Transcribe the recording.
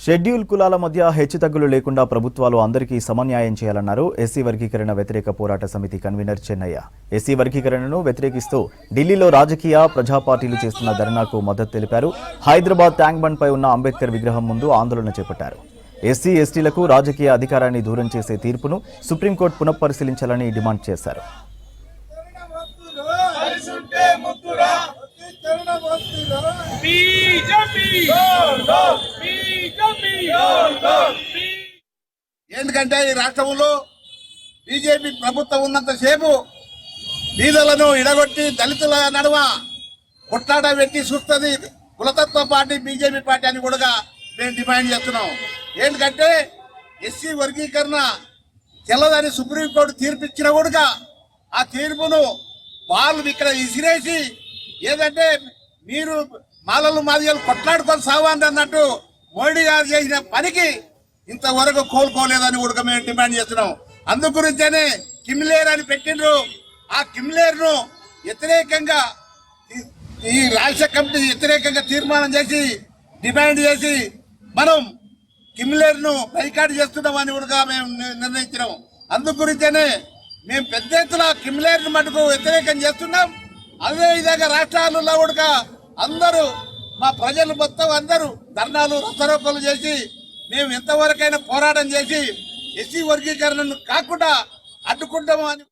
Schedule కులాల మధ్య హెచ్చుతగ్గులు లేకుండా ప్రభుత్వాలు అందరికీ సమన్యాయం చేయాలన్నారు ఎస్సీ వర్గీకరణ వ్యతిరేక పోరాట సమితి కన్వీనర్ చెన్నయ్య. ఎస్సీ వర్గీకరణను వ్యతిరేకిస్తూ ఢిల్లీలో రాజకీయ ప్రజా పార్టీలు చేస్తున్న ధర్నాకు మద్దతు తెలిపారు. హైదరాబాద్ ట్యాంక్ బండ్ పై ఉన్న అంబేద్కర్ విగ్రహం ముందు ఆందోళన చేపట్టారు. ఎస్సీ ఎస్టీలకు రాజకీయ అధికారాన్ని దూరం చేసే తీర్పును సుప్రీంకోర్టు పునఃపరిశీలించాలని డిమాండ్ చేశారు. ఎందుకంటే ఈ రాష్ట్రంలో బీజేపీ ప్రభుత్వం ఉన్నంతసేపు బీదలను ఇడగొట్టి దళితుల నడుమ కొట్లాట పెట్టి చూస్తుంది కులతత్వ పార్టీ బీజేపీ పార్టీ అని కూడా మేము డిమాండ్ చేస్తున్నాం. ఎందుకంటే ఎస్సీ వర్గీకరణ చెల్లదని సుప్రీంకోర్టు తీర్పు ఇచ్చినా కూడా ఆ తీర్పును వాళ్ళు ఇక్కడ విసిరేసి ఏదంటే మీరు మాలలు మాదిగలు కొట్లాడుకొని సావండి అన్నట్టు మోడీ గారు చేసిన పనికి ఇంతవరకు కోలుకోలేదని కూడా మేము డిమాండ్ చేస్తున్నాం. అందు గురించేనే కిమ్లేర్ అని పెట్టిండ్రు. ఆ కిమ్లేర్ ను వ్యతిరేకంగా ఈ రాష్ట్ర కమిటీ వ్యతిరేకంగా తీర్మానం చేసి డిమాండ్ చేసి మనం కిమ్లేర్ ను బైకాట్ చేస్తున్నామని కూడా మేము నిర్ణయించినాం. అందు గురించేనే మేము పెద్ద ఎత్తున కిమ్లేర్ ను మటుకు వ్యతిరేకం చేస్తున్నాం. అదే విధంగా రాష్ట్రాలలో కూడా అందరూ మా ప్రజలు మొత్తం అందరూ ధర్నాలు రథరోకలు చేసి మేము ఎంతవరకైనా పోరాటం చేసి ఎస్సీ వర్గీకరణను కాకుండా అడ్డుకుంటాము అని